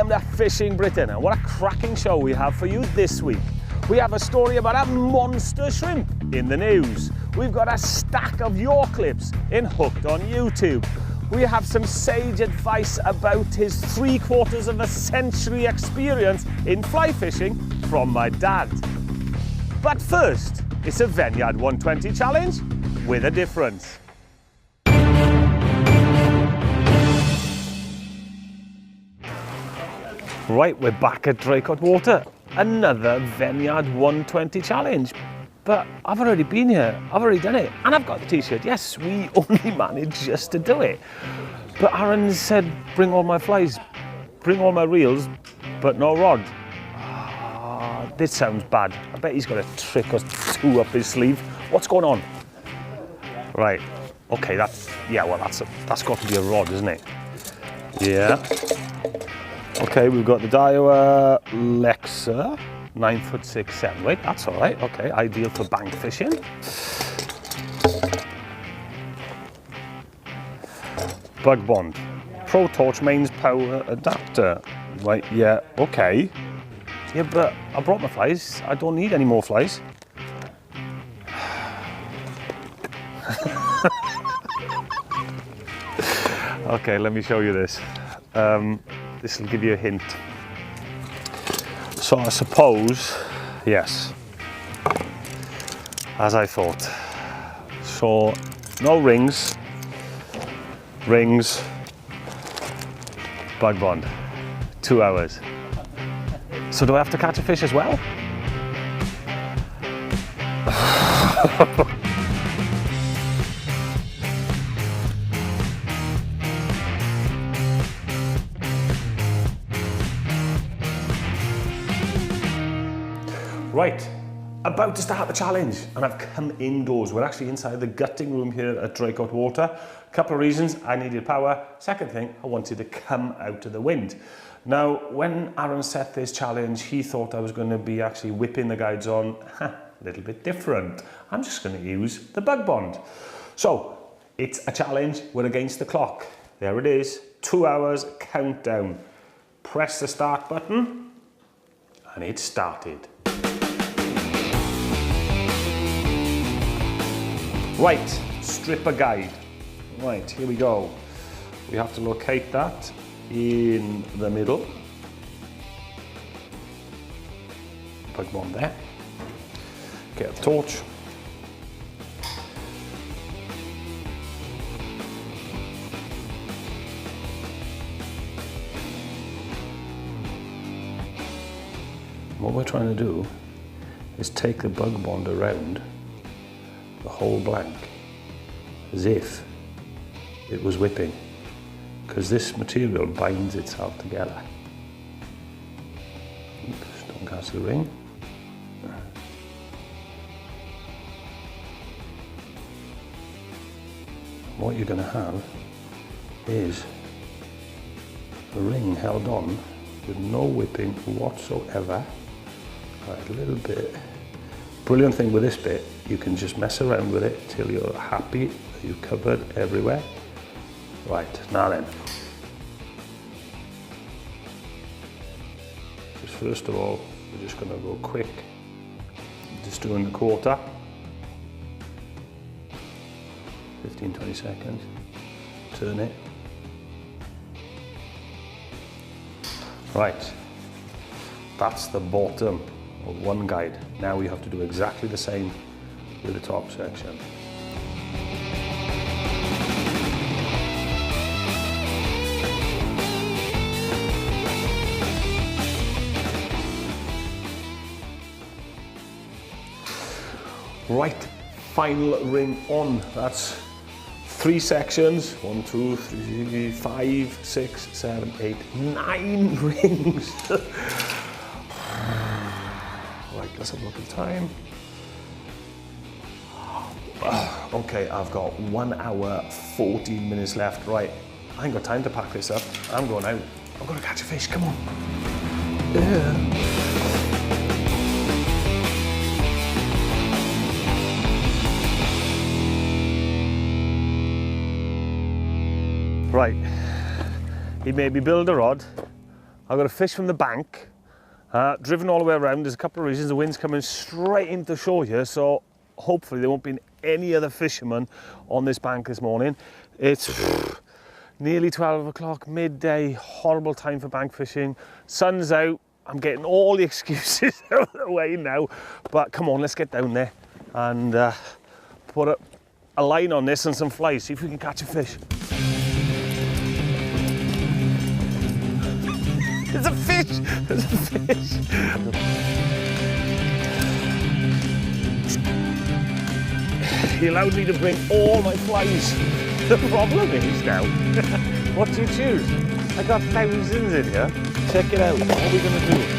Welcome to Fishing Britain, and what a cracking show we have for you this week. We have a story about a monster shrimp in the news. We've got a stack of your clips in Hooked on YouTube. We have some sage advice about his 3/4 of a century experience in fly fishing from my dad. But first, it's a Vineyard 120 challenge with a difference. Right, we're back at Draycote Water. Another Vineyard 120 challenge. But I've already been here, I've already done it, and I've got the t-shirt. Yes, we only managed just to do it. But Aaron said, bring all my flies, bring all my reels, but no rod. This sounds bad. I bet he's got a trick or two up his sleeve. What's going on? Right, okay, that's got to be a rod, isn't it? Yeah. Okay, we've got the Daiwa Lexa, 9'6", Wait, that's all right. Okay, ideal for bank fishing. Bug Bond, Pro Torch mains power adapter. Right, yeah, okay. Yeah, but I brought my flies. I don't need any more flies. Okay, let me show you this. This will give you a hint. So I suppose, yes, as I thought. So no rings, Bug Bond, 2 hours. So do I have to catch a fish as well? Right, about to start the challenge, and I've come indoors. We're actually inside the gutting room here at Draycote Water. Couple of reasons: I needed power. Second thing, I wanted to come out of the wind. Now, when Aaron set this challenge, he thought I was going to be actually whipping the guides on. A little bit different. I'm just going to use the Bug Bond. So, it's a challenge. We're against the clock. There it is, 2 hours countdown. Press the start button, and it started. Right, stripper guide. Right, here we go. We have to locate that in the middle. Bug Bond there. Get a torch. What we're trying to do is take the Bug Bond around the whole blank as if it was whipping, because this material binds itself together. Oops, don't catch the ring. What you're going to have is a ring held on with no whipping whatsoever. Right, a little bit. Brilliant thing with this bit, you can just mess around with it till you're happy that you've covered everywhere. Right, now then. Just first of all, we're just going to go quick. Just doing the quarter. 15-20 seconds. Turn it. Right, that's the bottom of one guide. Now we have to do exactly the same with the top section. Right, final ring on. That's 3 sections. 1, 2, 3, 5, 6, 7, 8, 9 rings. Right, let's have a look at the time. Okay, I've got 1 hour, 14 minutes left. Right, I ain't got time to pack this up. I'm going out. I'm gonna catch a fish, come on. Yeah. Right, he made me build a rod. I've got a fish from the bank, driven all the way around. There's a couple of reasons. The wind's coming straight into shore here, so hopefully there won't be any other fishermen on this bank this morning. It's nearly 12 o'clock, midday, horrible time for bank fishing. Sun's out. I'm getting all the excuses out of the way now, but come on, let's get down there and put a line on this and some flies, see if we can catch a fish. There's a fish! There's a fish! He allowed me to bring all my flies. The problem is now, what do you choose? I got thousands in here. Check it out, what are we gonna do?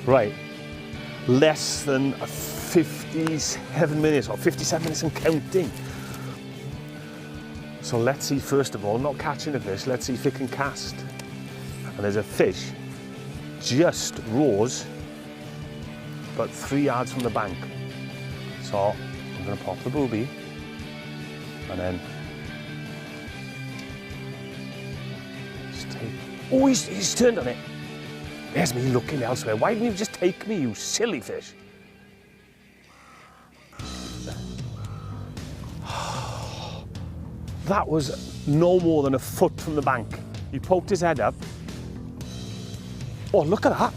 Right, less than 57 minutes or 57 minutes and counting. So let's see, first of all, not catching a fish, let's see if it can cast. And there's a fish just rose about 3 yards from the bank. So I'm going to pop the booby and then just take, oh, he's turned on it. There's me looking elsewhere. Why didn't you just take me, you silly fish? That was no more than a foot from the bank. He poked his head up. Oh, look at that.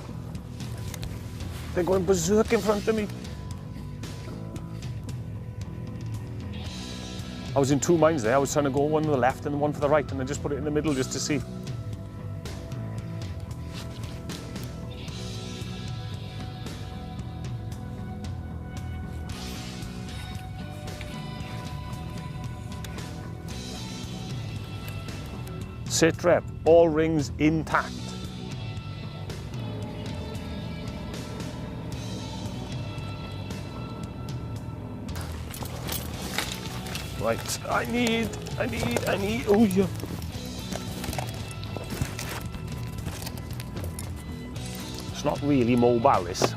They're going berserk in front of me. I was in two minds there. I was trying to go one to the left and one to the right, and I just put it in the middle just to see. Sit rep, all rings intact. Right, I need, oh yeah. It's not really mobile, this.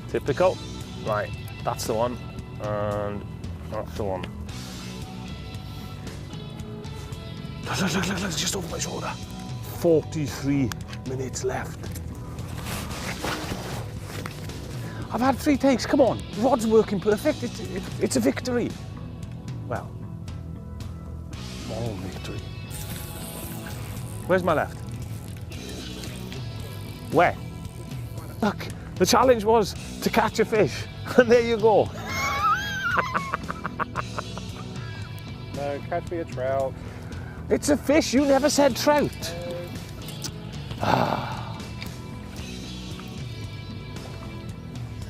Typical. Right, that's the one, and that's the one. Look, it's just over my shoulder. 43 minutes left. I've had 3 takes, come on. The rod's working perfect, it's a victory. Well, small victory. Where's my left? Where? Look, the challenge was to catch a fish, and there you go. No, catch me a trout. It's a fish, you never said trout.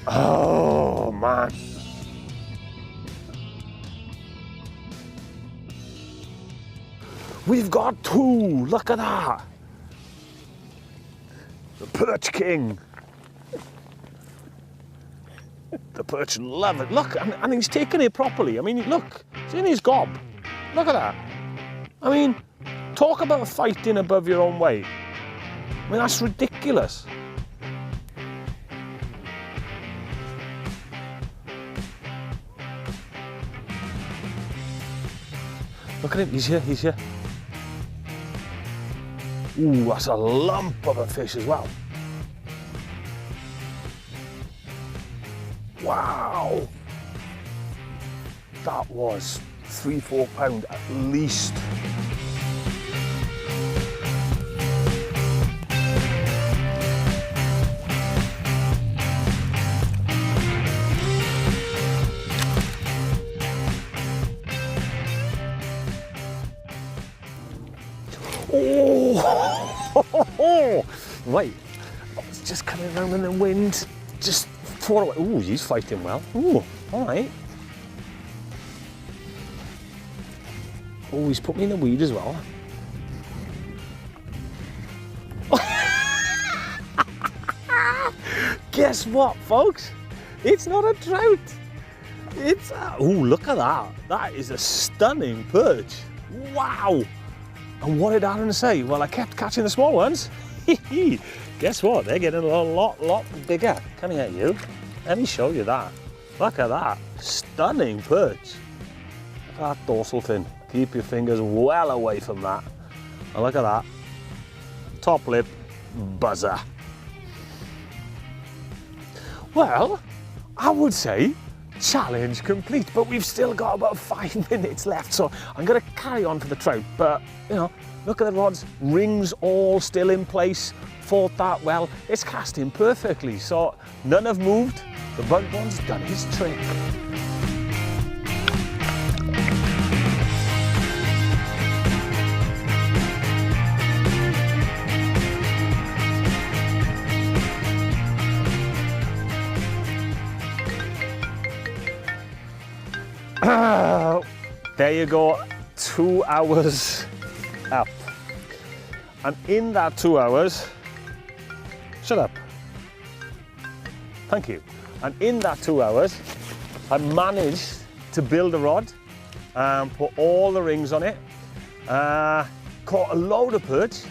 Oh, man. We've got 2, look at that. The perch king. The perch love it. Look, and he's taking it properly. I mean, look, it's in his gob. Look at that. I mean, talk about fighting above your own weight. I mean, that's ridiculous. Look at him, he's here. Ooh, that's a lump of a fish as well. Wow. That was 3-4 pound at least. Oh, right. It's just coming around in the wind. Just far away. Ooh, he's fighting well. Ooh, all right. Oh, he's put me in the weed as well. guess what, folks? It's not a trout. It's oh, look at that. That is a stunning perch. Wow. And what did Aaron say? Well, I kept catching the small ones. Guess what? They're getting a lot bigger. Come here, you. Let me show you that. Look at that. Stunning perch. Look at that dorsal fin. Keep your fingers well away from that. And look at that. Top lip buzzer. Well, I would say challenge complete, but we've still got about 5 minutes left, so I'm going to carry on for the trout. But, you know, look at the rods, rings all still in place, fought that well. It's casting perfectly, so none have moved. The bug one's done his trick. There you go, 2 hours up. And in that 2 hours, shut up. Thank you. And in that 2 hours, I managed to build a rod, put all the rings on it, caught a load of perch,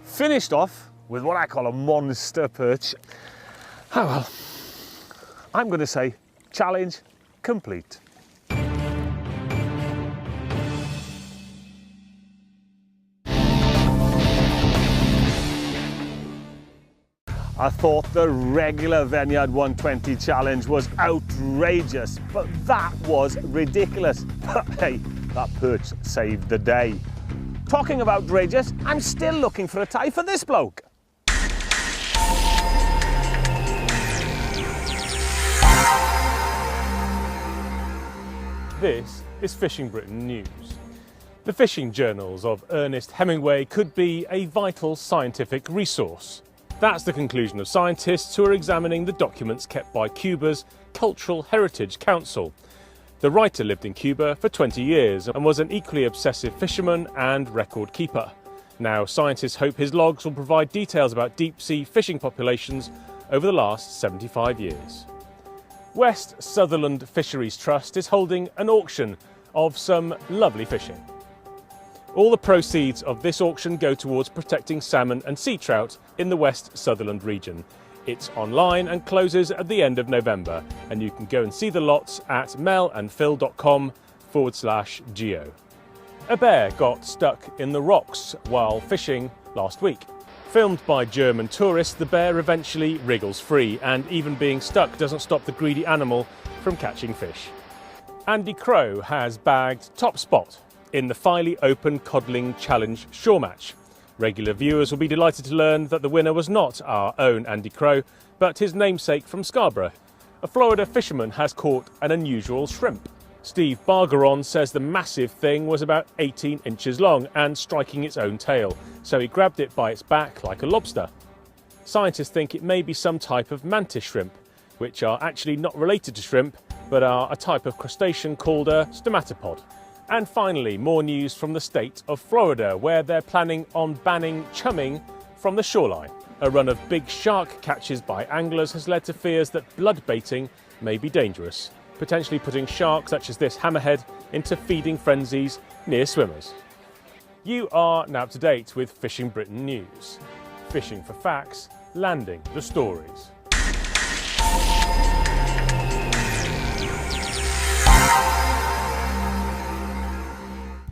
finished off with what I call a monster perch. Oh well, I'm going to say challenge complete. I thought the regular Vineyard 120 challenge was outrageous, but that was ridiculous. But hey, that perch saved the day. Talking of outrageous, I'm still looking for a tie for this bloke. This is Fishing Britain News. The fishing journals of Ernest Hemingway could be a vital scientific resource. That's the conclusion of scientists who are examining the documents kept by Cuba's Cultural Heritage Council. The writer lived in Cuba for 20 years and was an equally obsessive fisherman and record keeper. Now, scientists hope his logs will provide details about deep-sea fishing populations over the last 75 years. West Sutherland Fisheries Trust is holding an auction of some lovely fishing. All the proceeds of this auction go towards protecting salmon and sea trout in the West Sutherland region. It's online and closes at the end of November, and you can go and see the lots at melandphil.com/geo. A bear got stuck in the rocks while fishing last week. Filmed by German tourists, the bear eventually wriggles free, and even being stuck doesn't stop the greedy animal from catching fish. Andy Crow has bagged top spot in the Filey Open Codling Challenge shore match. Regular viewers will be delighted to learn that the winner was not our own Andy Crow, but his namesake from Scarborough. A Florida fisherman has caught an unusual shrimp. Steve Bargeron says the massive thing was about 18 inches long and striking its own tail, so he grabbed it by its back like a lobster. Scientists think it may be some type of mantis shrimp, which are actually not related to shrimp, but are a type of crustacean called a stomatopod. And finally, more news from the state of Florida, where they're planning on banning chumming from the shoreline. A run of big shark catches by anglers has led to fears that blood baiting may be dangerous, potentially putting sharks such as this hammerhead into feeding frenzies near swimmers. You are now up to date with Fishing Britain News. Fishing for facts, landing the stories.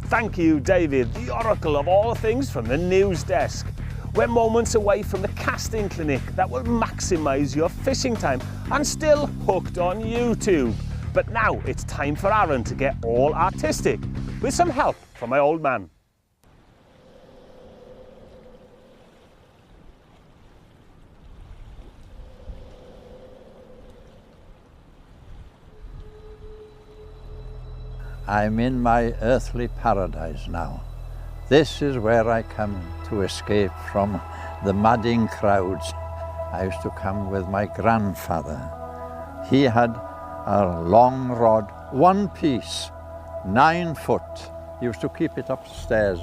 Thank you, David, the oracle of all things from the news desk. We're moments away from the casting clinic that will maximise your fishing time and still hooked on YouTube. But now it's time for Aaron to get all artistic with some help from my old man. I'm in my earthly paradise now. This is where I come to escape from the madding crowds. I used to come with my grandfather. He had a long rod, one piece, 9 foot. He used to keep it upstairs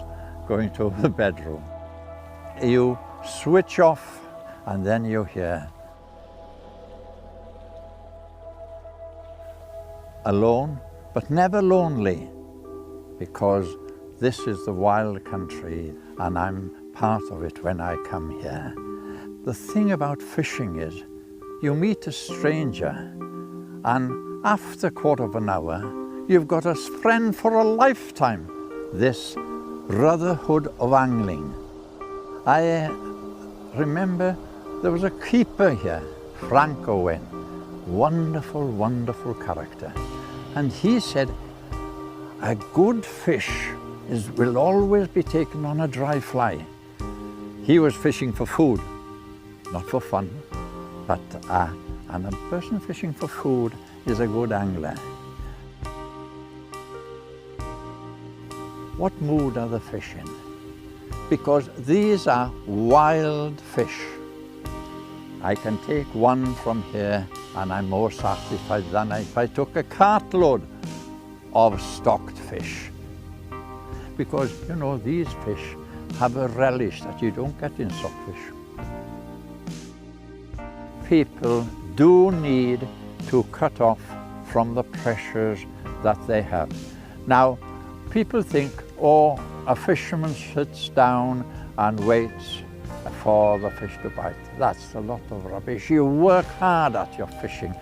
going to the bedroom. You switch off and then you hear. alone, but never lonely, because this is the wild country and I'm part of it when I come here. The thing about fishing is you meet a stranger and after a quarter of an hour you've got a friend for a lifetime. This brotherhood of angling. I remember there was a keeper here, Frank Owen, wonderful, wonderful character. And he said, a good fish will always be taken on a dry fly. He was fishing for food, not for fun, but and a person fishing for food is a good angler. What mood are the fish in? Because these are wild fish. I can take one from here and I'm more satisfied than if I took a cartload of stocked fish. Because, you know, these fish have a relish that you don't get in stockfish. People do need to cut off from the pressures that they have. Now, people think, oh, a fisherman sits down and waits for the fish to bite. That's a lot of rubbish. You work hard at your fishing,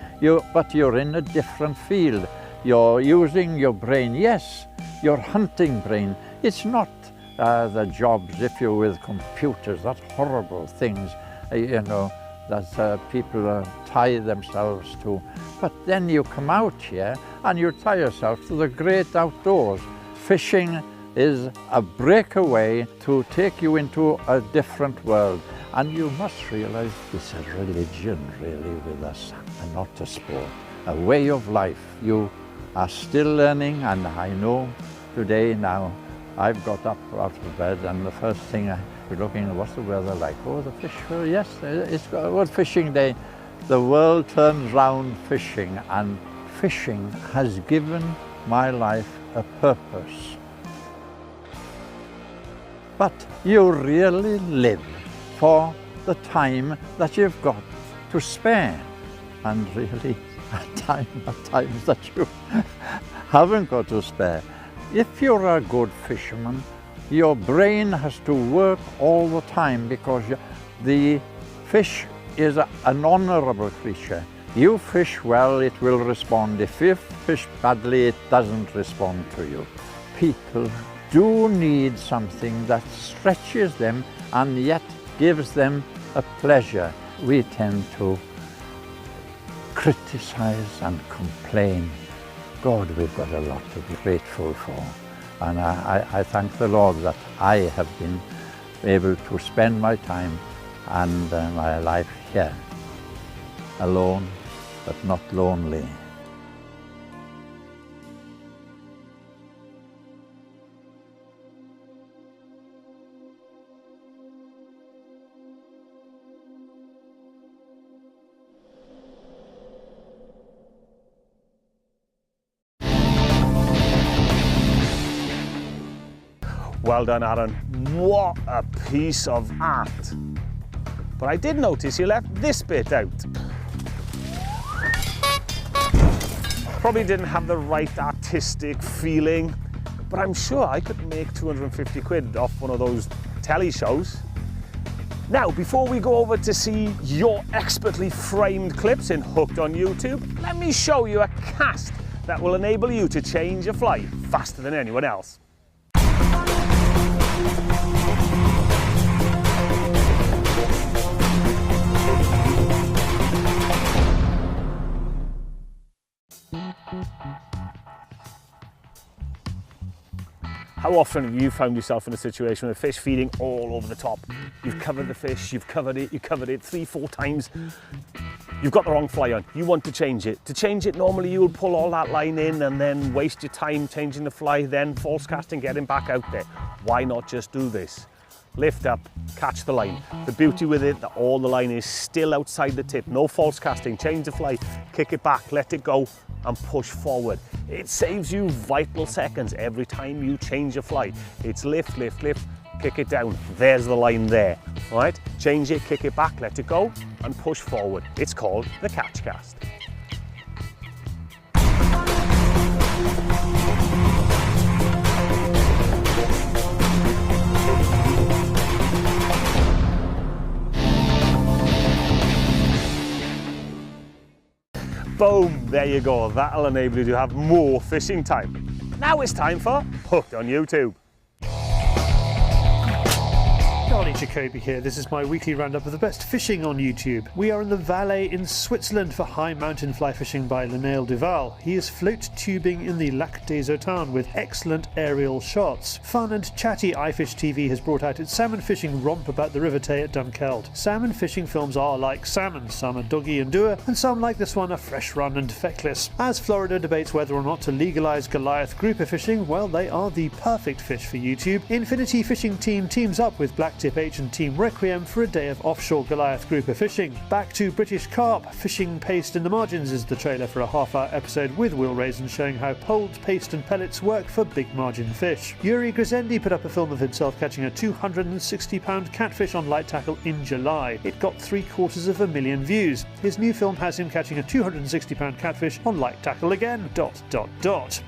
but you're in a different field. You're using your brain, yes, your hunting brain. It's not the jobs, if you're with computers, that horrible things, you know, that people tie themselves to. But then you come out here and you tie yourself to the great outdoors. Fishing is a breakaway to take you into a different world. And you must realize it's a religion really with us and not a sport, a way of life. You are still learning, and I know today now I've got up out of bed and the first thing we're looking at, what's the weather like? Oh, the fish, well, yes, it's a good fishing day. The world turns round fishing, and fishing has given my life a purpose. But you really live for the time that you've got to spare. And really, at times that you haven't got to spare. If you're a good fisherman, your brain has to work all the time because the fish is an honourable creature. You fish well, it will respond. If you fish badly, it doesn't respond to you. People do need something that stretches them and yet gives them a pleasure. We tend to criticize and complain. God, we've got a lot to be grateful for. And I thank the Lord that I have been able to spend my time and my life here, alone, but not lonely. Well done, Aaron. What a piece of art. But I did notice you left this bit out. Probably didn't have the right artistic feeling, but I'm sure I could make 250 quid off one of those telly shows. Now, before we go over to see your expertly framed clips in Hooked on YouTube, let me show you a cast that will enable you to change your fly faster than anyone else. How often have you found yourself in a situation with fish feeding all over the top? You've covered the fish, you've covered it 3-4 times. You've got the wrong fly on, you want to change it. To change it, normally you'll pull all that line in and then waste your time changing the fly, then false casting, getting back out there. Why not just do this? Lift up, catch the line. The beauty with it, that all the line is still outside the tip, no false casting, change the fly, kick it back, let it go, and push forward. It saves you vital seconds every time you change your fly. It's lift, lift, lift, kick it down. There's the line there, all right? Change it, kick it back, let it go, and push forward. It's called the catch cast. Boom, there you go. That'll enable you to have more fishing time. Now it's time for Hooked on YouTube. Charlie Jacoby here. This is my weekly roundup of the best fishing on YouTube. We are in the Valais in Switzerland for high mountain fly fishing by Linnell Duval. He is float tubing in the Lac des Autans with excellent aerial shots. Fun and chatty iFish TV has brought out its salmon fishing romp about the River Tay at Dunkeld. Salmon fishing films are like salmon. Some are doggy and doer, and some like this one are fresh run and feckless. As Florida debates whether or not to legalise Goliath grouper fishing, well, they are the perfect fish for YouTube. Infinity Fishing Team teams up with Blacktip H and Team Requiem for a day of offshore Goliath grouper fishing. Back to British carp. Fishing paste in the margins is the trailer for a half-hour episode with Will Raisin showing how pulled paste and pellets work for big margin fish. Yuri Grizendi put up a film of himself catching a 260-pound catfish on light tackle in July. It got 750,000 views. His new film has him catching a 260-pound catfish on light tackle again. ...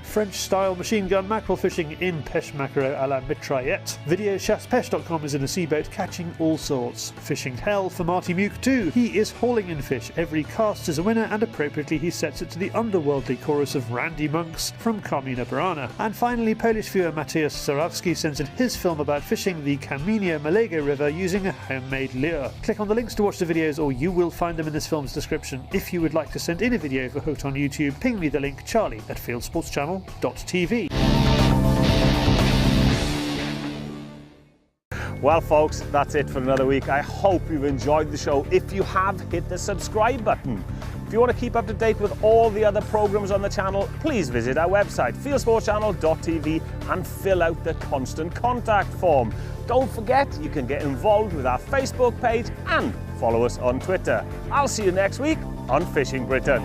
French-style machine gun mackerel fishing in pêche maquereau à la mitraillette. Videochassepêche.com is in a seaboat catching all sorts. Fishing hell for Marty Muke too. He is hauling in fish. Every cast is a winner, and appropriately he sets it to the underworldly chorus of Randy Monks from Carmina Burana. And finally, Polish viewer Mateusz Sarawski sends in his film about fishing the Kamienia-Malego River using a homemade lure. Click on the links to watch the videos, or you will find them in this film's description. If you would like to send in a video for Hooked on YouTube, ping me the link charlie@fieldsportschannel.tv. Well folks, that's it for another week. I hope you've enjoyed the show. If you have, hit the subscribe button. If you want to keep up to date with all the other programs on the channel, please visit our website, fieldsportschannel.tv, and fill out the constant contact form. Don't forget, you can get involved with our Facebook page and follow us on Twitter. I'll see you next week on Fishing Britain.